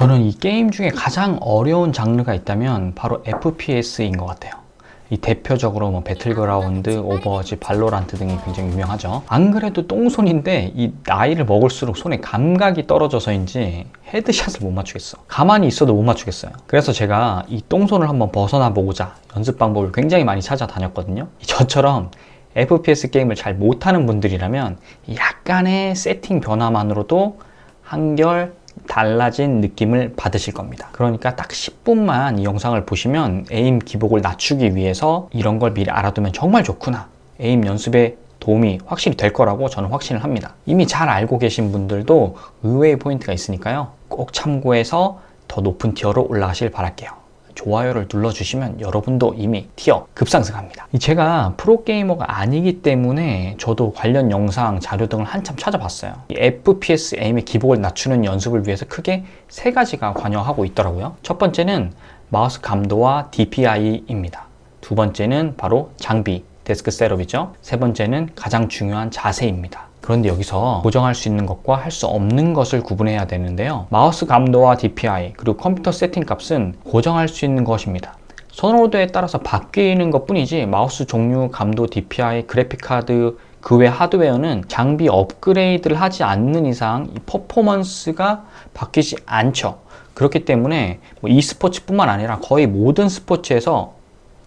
저는 이 게임 중에 가장 어려운 장르가 있다면 바로 FPS인 것 같아요. 이 대표적으로 뭐 배틀그라운드, 오버워치, 발로란트 등이 굉장히 유명하죠. 안 그래도 똥손인데 이 나이를 먹을수록 손에 감각이 떨어져서인지 헤드샷을 못 맞추겠어. 가만히 있어도 못 맞추겠어요. 그래서 제가 이 똥손을 한번 벗어나 보고자 연습 방법을 굉장히 많이 찾아다녔거든요. 저처럼 FPS 게임을 잘 못하는 분들이라면 약간의 세팅 변화만으로도 한결 달라진 느낌을 받으실 겁니다. 그러니까 딱 10분만 이 영상을 보시면 에임 기복을 낮추기 위해서 이런 걸 미리 알아두면 정말 좋구나, 에임 연습에 도움이 확실히 될 거라고 저는 확신을 합니다. 이미 잘 알고 계신 분들도 의외의 포인트가 있으니까요, 꼭 참고해서 더 높은 티어로 올라가길 바랄게요. 좋아요를 눌러주시면 여러분도 이미 티어 급상승합니다. 제가 프로게이머가 아니기 때문에 저도 관련 영상, 자료 등을 한참 찾아봤어요. 이 FPS 에임의 기복을 낮추는 연습을 위해서 크게 세 가지가 관여하고 있더라고요. 첫 번째는 마우스 감도와 DPI입니다. 두 번째는 바로 장비, 데스크 셋업이죠. 세 번째는 가장 중요한 자세입니다. 그런데 여기서 고정할 수 있는 것과 할 수 없는 것을 구분해야 되는데요. 마우스 감도와 DPI 그리고 컴퓨터 세팅 값은 고정할 수 있는 것입니다. 선호도에 따라서 바뀌는 것 뿐이지 마우스 종류, 감도, DPI, 그래픽카드 그 외 하드웨어는 장비 업그레이드를 하지 않는 이상 이 퍼포먼스가 바뀌지 않죠. 그렇기 때문에 e스포츠뿐만 아니라 거의 모든 스포츠에서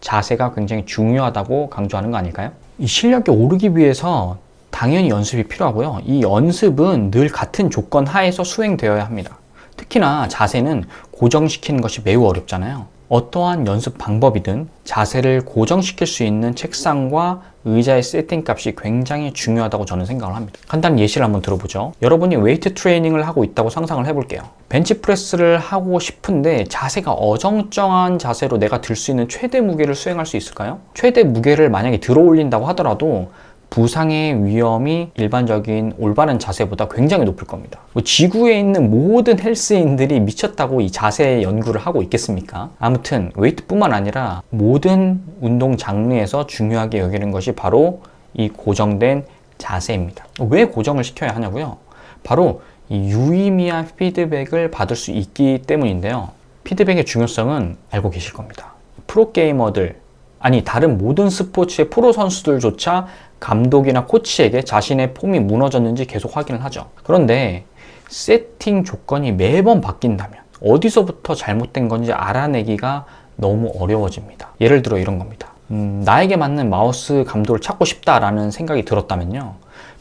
자세가 굉장히 중요하다고 강조하는 거 아닐까요? 이 실력이 오르기 위해서 당연히 연습이 필요하고요. 이 연습은 늘 같은 조건 하에서 수행되어야 합니다. 특히나 자세는 고정시키는 것이 매우 어렵잖아요. 어떠한 연습 방법이든 자세를 고정시킬 수 있는 책상과 의자의 세팅 값이 굉장히 중요하다고 저는 생각을 합니다. 간단한 예시를 한번 들어보죠. 여러분이 웨이트 트레이닝을 하고 있다고 상상을 해볼게요. 벤치프레스를 하고 싶은데 자세가 어정쩡한 자세로 내가 들 수 있는 최대 무게를 수행할 수 있을까요? 최대 무게를 만약에 들어 올린다고 하더라도 부상의 위험이 일반적인 올바른 자세보다 굉장히 높을 겁니다. 지구에 있는 모든 헬스인들이 미쳤다고 이 자세 연구를 하고 있겠습니까? 아무튼 웨이트뿐만 아니라 모든 운동 장르에서 중요하게 여기는 것이 바로 이 고정된 자세입니다. 왜 고정을 시켜야 하냐고요? 바로 이 유의미한 피드백을 받을 수 있기 때문인데요. 피드백의 중요성은 알고 계실 겁니다. 프로게이머들, 아니 다른 모든 스포츠의 프로 선수들조차 감독이나 코치에게 자신의 폼이 무너졌는지 계속 확인을 하죠. 그런데 세팅 조건이 매번 바뀐다면 어디서부터 잘못된 건지 알아내기가 너무 어려워집니다. 예를 들어 이런 겁니다. 나에게 맞는 마우스 감도를 찾고 싶다라는 생각이 들었다면요,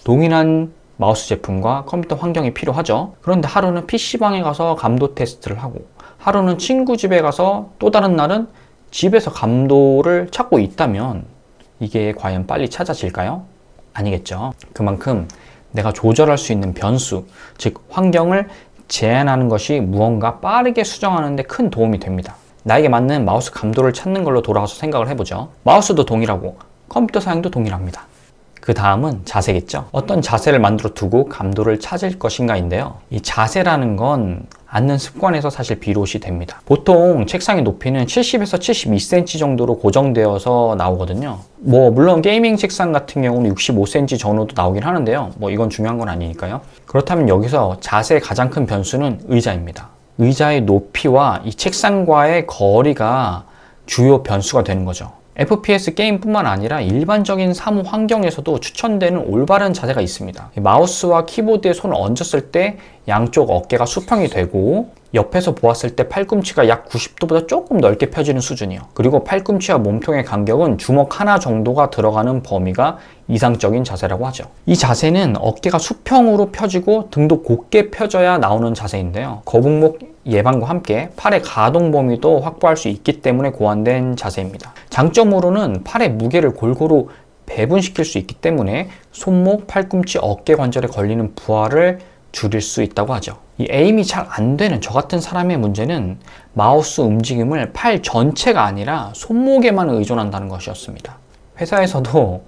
동일한 마우스 제품과 컴퓨터 환경이 필요하죠. 그런데 하루는 PC방에 가서 감도 테스트를 하고, 하루는 친구 집에 가서, 또 다른 날은 집에서 감도를 찾고 있다면 이게 과연 빨리 찾아질까요? 아니겠죠. 그만큼 내가 조절할 수 있는 변수, 즉 환경을 제한하는 것이 무언가 빠르게 수정하는 데 큰 도움이 됩니다. 나에게 맞는 마우스 감도를 찾는 걸로 돌아가서 생각을 해보죠. 마우스도 동일하고 컴퓨터 사양도 동일합니다. 그 다음은 자세겠죠. 어떤 자세를 만들어 두고 감도를 찾을 것인가인데요. 이 자세라는 건 앉는 습관에서 사실 비롯이 됩니다. 보통 책상의 높이는 70에서 72cm 정도로 고정되어서 나오거든요. 물론 게이밍 책상 같은 경우는 65cm 전후도 나오긴 하는데요. 이건 중요한 건 아니니까요. 그렇다면 여기서 자세의 가장 큰 변수는 의자입니다. 의자의 높이와 이 책상과의 거리가 주요 변수가 되는 거죠. FPS 게임뿐만 아니라 일반적인 사무 환경에서도 추천되는 올바른 자세가 있습니다. 마우스와 키보드에 손을 얹었을 때 양쪽 어깨가 수평이 되고, 옆에서 보았을 때 팔꿈치가 약 90도보다 조금 넓게 펴지는 수준이요. 그리고 팔꿈치와 몸통의 간격은 주먹 하나 정도가 들어가는 범위가 이상적인 자세라고 하죠. 이 자세는 어깨가 수평으로 펴지고 등도 곧게 펴져야 나오는 자세인데요. 거북목 예방과 함께 팔의 가동 범위도 확보할 수 있기 때문에 고안된 자세입니다. 장점으로는 팔의 무게를 골고루 배분시킬 수 있기 때문에 손목, 팔꿈치, 어깨 관절에 걸리는 부하를 줄일 수 있다고 하죠. 이 에임이 잘 안 되는 저 같은 사람의 문제는 마우스 움직임을 팔 전체가 아니라 손목에만 의존한다는 것이었습니다. 회사에서도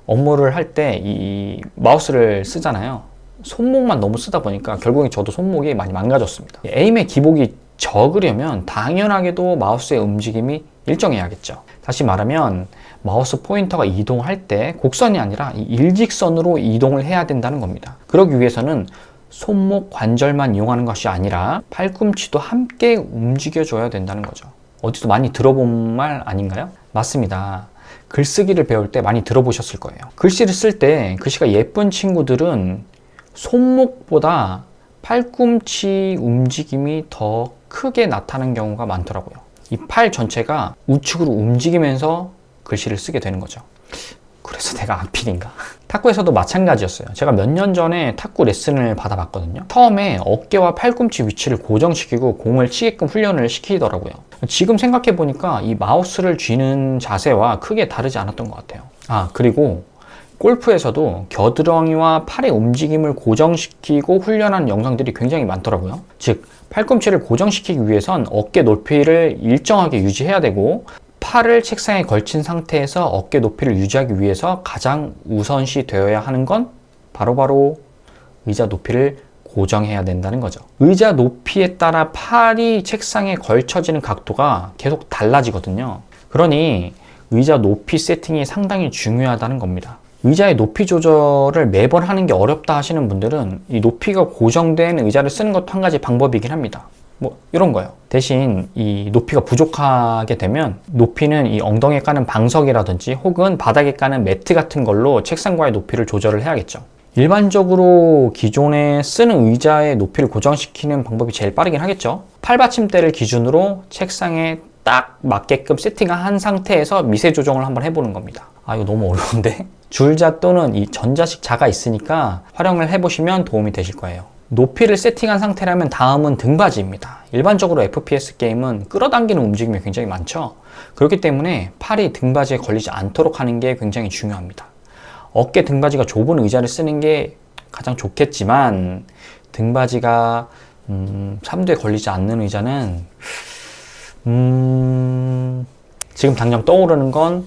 업무를 할 때 이 마우스를 쓰잖아요. 손목만 너무 쓰다 보니까 결국엔 저도 손목이 많이 망가졌습니다. 에임의 기복이 적으려면 당연하게도 마우스의 움직임이 일정해야겠죠. 다시 말하면 마우스 포인터가 이동할 때 곡선이 아니라 일직선으로 이동을 해야 된다는 겁니다. 그러기 위해서는 손목 관절만 이용하는 것이 아니라 팔꿈치도 함께 움직여줘야 된다는 거죠. 어디서 많이 들어본 말 아닌가요? 맞습니다. 글쓰기를 배울 때 많이 들어보셨을 거예요. 글씨를 쓸 때 글씨가 예쁜 친구들은 손목보다 팔꿈치 움직임이 더 크게 나타나는 경우가 많더라고요. 이 팔 전체가 우측으로 움직이면서 글씨를 쓰게 되는 거죠. 그래서 내가 악필인가? 탁구에서도 마찬가지였어요. 제가 몇 년 전에 탁구 레슨을 받아봤거든요. 처음에 어깨와 팔꿈치 위치를 고정시키고 공을 치게끔 훈련을 시키더라고요. 지금 생각해보니까 이 마우스를 쥐는 자세와 크게 다르지 않았던 것 같아요. 그리고 골프에서도 겨드랑이와 팔의 움직임을 고정시키고 훈련하는 영상들이 굉장히 많더라고요. 즉, 팔꿈치를 고정시키기 위해선 어깨 높이를 일정하게 유지해야 되고, 팔을 책상에 걸친 상태에서 어깨 높이를 유지하기 위해서 가장 우선시 되어야 하는 건 바로 의자 높이를 고정해야 된다는 거죠. 의자 높이에 따라 팔이 책상에 걸쳐지는 각도가 계속 달라지거든요. 그러니 의자 높이 세팅이 상당히 중요하다는 겁니다. 의자의 높이 조절을 매번 하는 게 어렵다 하시는 분들은 이 높이가 고정된 의자를 쓰는 것도 한 가지 방법이긴 합니다. 뭐 이런 거예요. 대신 이 높이가 부족하게 되면 높이는 이 엉덩이에 까는 방석이라든지 혹은 바닥에 까는 매트 같은 걸로 책상과의 높이를 조절을 해야겠죠. 일반적으로 기존에 쓰는 의자의 높이를 고정시키는 방법이 제일 빠르긴 하겠죠. 팔받침대를 기준으로 책상에 딱 맞게끔 세팅한 상태에서 미세 조정을 한번 해보는 겁니다. 이거 너무 어려운데? 줄자 또는 이 전자식 자가 있으니까 활용을 해보시면 도움이 되실 거예요. 높이를 세팅한 상태라면 다음은 등받이입니다. 일반적으로 FPS 게임은 끌어당기는 움직임이 굉장히 많죠. 그렇기 때문에 팔이 등받이에 걸리지 않도록 하는 게 굉장히 중요합니다. 어깨 등받이가 좁은 의자를 쓰는 게 가장 좋겠지만 등받이가 3두에 걸리지 않는 의자는 지금 당장 떠오르는 건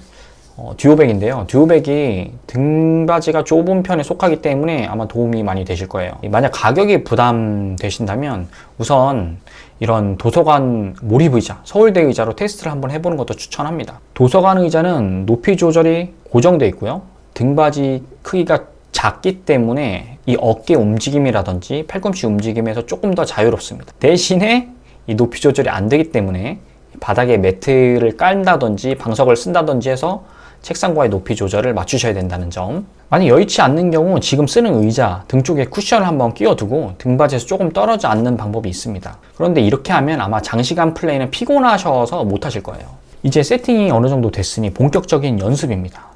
듀오백인데요. 듀오백이 등받이가 좁은 편에 속하기 때문에 아마 도움이 많이 되실 거예요. 만약 가격이 부담되신다면 우선 이런 도서관 몰입 의자, 서울대 의자로 테스트를 한번 해보는 것도 추천합니다. 도서관 의자는 높이 조절이 고정되어 있고요. 등받이 크기가 작기 때문에 이 어깨 움직임이라든지 팔꿈치 움직임에서 조금 더 자유롭습니다. 대신에 이 높이 조절이 안 되기 때문에 바닥에 매트를 깔다든지 방석을 쓴다든지 해서 책상과의 높이 조절을 맞추셔야 된다는 점. 만약 여의치 않는 경우 지금 쓰는 의자 등 쪽에 쿠션을 한번 끼워두고 등받이에서 조금 떨어져 앉는 방법이 있습니다. 그런데 이렇게 하면 아마 장시간 플레이는 피곤하셔서 못하실 거예요. 이제 세팅이 어느 정도 됐으니 본격적인 연습입니다.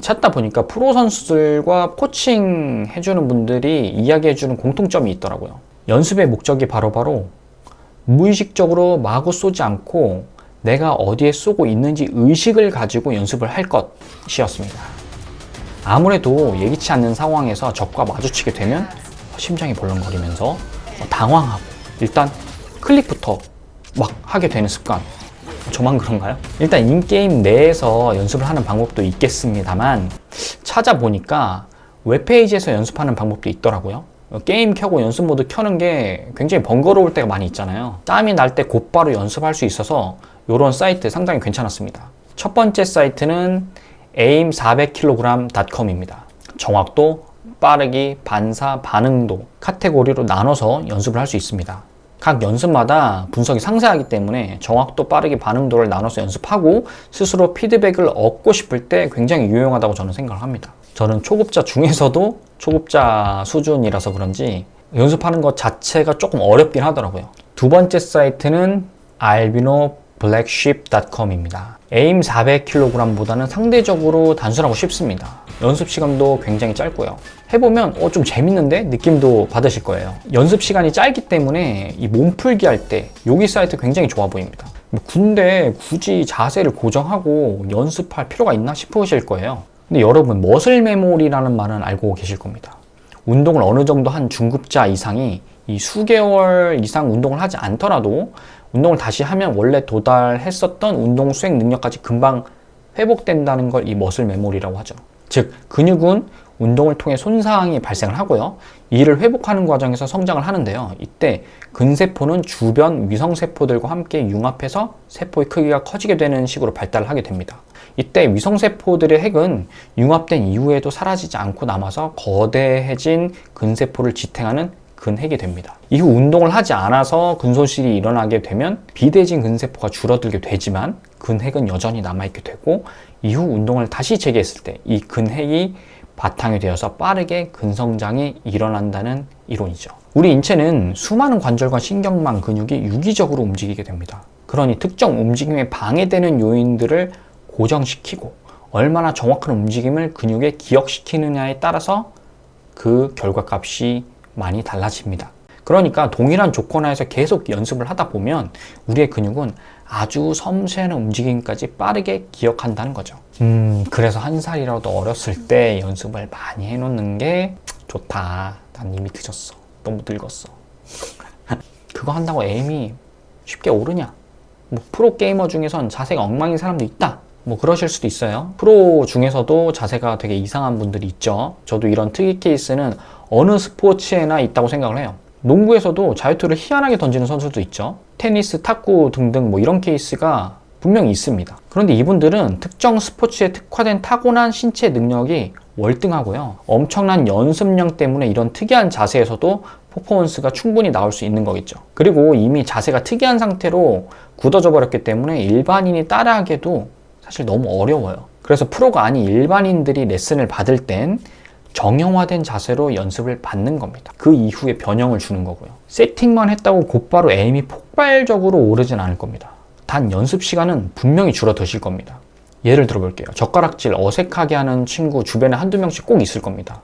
찾다 보니까 프로 선수들과 코칭 해주는 분들이 이야기해주는 공통점이 있더라고요. 연습의 목적이 바로 무의식적으로 마구 쏘지 않고 내가 어디에 쏘고 있는지 의식을 가지고 연습을 할 것이었습니다. 아무래도 예기치 않는 상황에서 적과 마주치게 되면 심장이 벌렁거리면서 당황하고 일단 클릭부터 막 하게 되는 습관. 저만 그런가요? 일단 인게임 내에서 연습을 하는 방법도 있겠습니다만 찾아보니까 웹페이지에서 연습하는 방법도 있더라고요. 게임 켜고 연습 모드 켜는 게 굉장히 번거로울 때가 많이 있잖아요. 땀이 날 때 곧바로 연습할 수 있어서 이런 사이트 상당히 괜찮았습니다. 첫 번째 사이트는 aim400kg.com입니다. 정확도, 빠르기, 반사, 반응도 카테고리로 나눠서 연습을 할 수 있습니다. 각 연습마다 분석이 상세하기 때문에 정확도, 빠르기, 반응도를 나눠서 연습하고 스스로 피드백을 얻고 싶을 때 굉장히 유용하다고 저는 생각을 합니다. 저는 초급자 중에서도 초급자 수준이라서 그런지 연습하는 것 자체가 조금 어렵긴 하더라고요. 두 번째 사이트는 albinoblacksheep.com입니다. aim 400kg보다는 상대적으로 단순하고 쉽습니다. 연습 시간도 굉장히 짧고요. 해보면 좀 재밌는데? 느낌도 받으실 거예요. 연습 시간이 짧기 때문에 이 몸풀기 할 때 여기 사이트 굉장히 좋아 보입니다. 근데 굳이 자세를 고정하고 연습할 필요가 있나 싶으실 거예요. 근데 여러분 머슬 메모리라는 말은 알고 계실 겁니다. 운동을 어느 정도 한 중급자 이상이 이 수개월 이상 운동을 하지 않더라도 운동을 다시 하면 원래 도달했었던 운동 수행 능력까지 금방 회복된다는 걸 이 머슬 메모리라고 하죠. 즉 근육은 운동을 통해 손상이 발생을 하고요. 이를 회복하는 과정에서 성장을 하는데요. 이때 근세포는 주변 위성세포들과 함께 융합해서 세포의 크기가 커지게 되는 식으로 발달을 하게 됩니다. 이때 위성세포들의 핵은 융합된 이후에도 사라지지 않고 남아서 거대해진 근세포를 지탱하는 근핵이 됩니다. 이후 운동을 하지 않아서 근손실이 일어나게 되면 비대진 근세포가 줄어들게 되지만 근핵은 여전히 남아있게 되고 이후 운동을 다시 재개했을 때 이 근핵이 바탕이 되어서 빠르게 근성장이 일어난다는 이론이죠. 우리 인체는 수많은 관절과 신경망, 근육이 유기적으로 움직이게 됩니다. 그러니 특정 움직임에 방해되는 요인들을 고정시키고 얼마나 정확한 움직임을 근육에 기억시키느냐에 따라서 그 결과값이 많이 달라집니다. 그러니까 동일한 조건 하에서 계속 연습을 하다 보면 우리의 근육은 아주 섬세한 움직임까지 빠르게 기억한다는 거죠. 그래서 한 살이라도 어렸을 때 연습을 많이 해놓는 게 좋다. 난 이미 늦었어. 너무 늙었어. 그거 한다고 에임이 쉽게 오르냐? 뭐 프로게이머 중에선 자세가 엉망인 사람도 있다. 뭐 그러실 수도 있어요. 프로 중에서도 자세가 되게 이상한 분들이 있죠. 저도 이런 특이 케이스는 어느 스포츠에나 있다고 생각을 해요. 농구에서도 자유투를 희한하게 던지는 선수도 있죠. 테니스, 탁구 등등 뭐 이런 케이스가 분명히 있습니다. 그런데 이분들은 특정 스포츠에 특화된 타고난 신체 능력이 월등하고요. 엄청난 연습량 때문에 이런 특이한 자세에서도 퍼포먼스가 충분히 나올 수 있는 거겠죠. 그리고 이미 자세가 특이한 상태로 굳어져 버렸기 때문에 일반인이 따라하기도 사실 너무 어려워요. 그래서 프로가 아닌 일반인들이 레슨을 받을 땐 정형화된 자세로 연습을 받는 겁니다. 그 이후에 변형을 주는 거고요. 세팅만 했다고 곧바로 에임이 폭발적으로 오르진 않을 겁니다. 단 연습 시간은 분명히 줄어드실 겁니다. 예를 들어 볼게요. 젓가락질 어색하게 하는 친구 주변에 한두 명씩 꼭 있을 겁니다.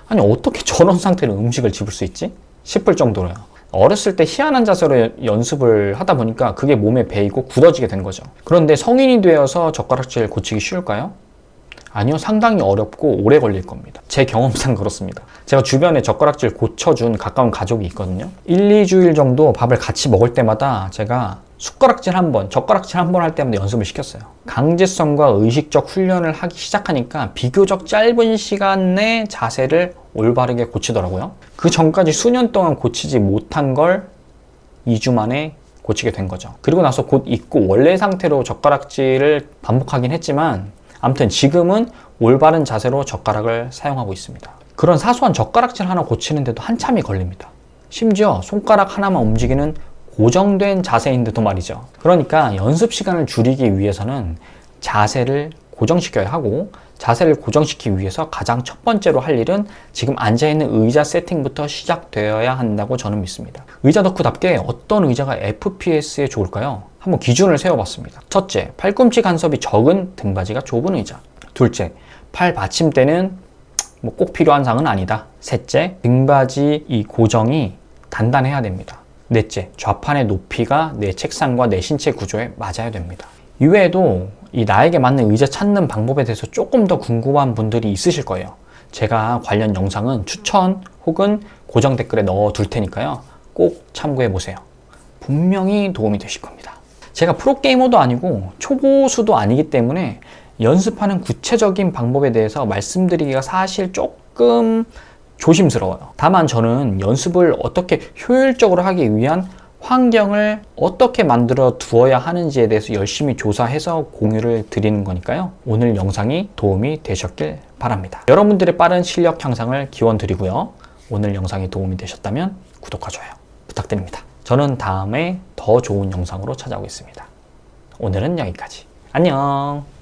아니 어떻게 저런 상태로 음식을 집을 수 있지? 싶을 정도로요. 어렸을 때 희한한 자세로 연습을 하다 보니까 그게 몸에 배이고 굳어지게 된 거죠. 그런데 성인이 되어서 젓가락질 고치기 쉬울까요? 아니요, 상당히 어렵고 오래 걸릴 겁니다. 제 경험상 그렇습니다. 제가 주변에 젓가락질 고쳐준 가까운 가족이 있거든요. 1, 2주일 정도 밥을 같이 먹을 때마다 제가 숟가락질 한 번, 젓가락질 한 번 할 때마다 연습을 시켰어요. 강제성과 의식적 훈련을 하기 시작하니까 비교적 짧은 시간 내 자세를 올바르게 고치더라고요. 그 전까지 수년 동안 고치지 못한 걸 2주 만에 고치게 된 거죠. 그리고 나서 곧 잊고 원래 상태로 젓가락질을 반복하긴 했지만 아무튼 지금은 올바른 자세로 젓가락을 사용하고 있습니다. 그런 사소한 젓가락질 하나 고치는데도 한참이 걸립니다. 심지어 손가락 하나만 움직이는 고정된 자세인데도 말이죠. 그러니까 연습 시간을 줄이기 위해서는 자세를 고정시켜야 하고 자세를 고정시키기 위해서 가장 첫 번째로 할 일은 지금 앉아있는 의자 세팅부터 시작되어야 한다고 저는 믿습니다. 의자 덕후답게 어떤 의자가 FPS에 좋을까요? 한번 기준을 세워봤습니다. 첫째, 팔꿈치 간섭이 적은 등받이가 좁은 의자. 둘째, 팔 받침대는 뭐 꼭 필요한 사항은 아니다. 셋째, 등받이 이 고정이 단단해야 됩니다. 넷째, 좌판의 높이가 내 책상과 내 신체 구조에 맞아야 됩니다. 이외에도 이 나에게 맞는 의자 찾는 방법에 대해서 조금 더 궁금한 분들이 있으실 거예요. 제가 관련 영상은 추천 혹은 고정 댓글에 넣어 둘 테니까요. 꼭 참고해 보세요. 분명히 도움이 되실 겁니다. 제가 프로게이머도 아니고 초보수도 아니기 때문에 연습하는 구체적인 방법에 대해서 말씀드리기가 사실 조금 조심스러워요. 다만 저는 연습을 어떻게 효율적으로 하기 위한 환경을 어떻게 만들어 두어야 하는지에 대해서 열심히 조사해서 공유를 드리는 거니까요. 오늘 영상이 도움이 되셨길 바랍니다. 여러분들의 빠른 실력 향상을 기원 드리고요. 오늘 영상이 도움이 되셨다면 구독과 좋아요 부탁드립니다. 저는 다음에 더 좋은 영상으로 찾아오겠습니다. 오늘은 여기까지. 안녕.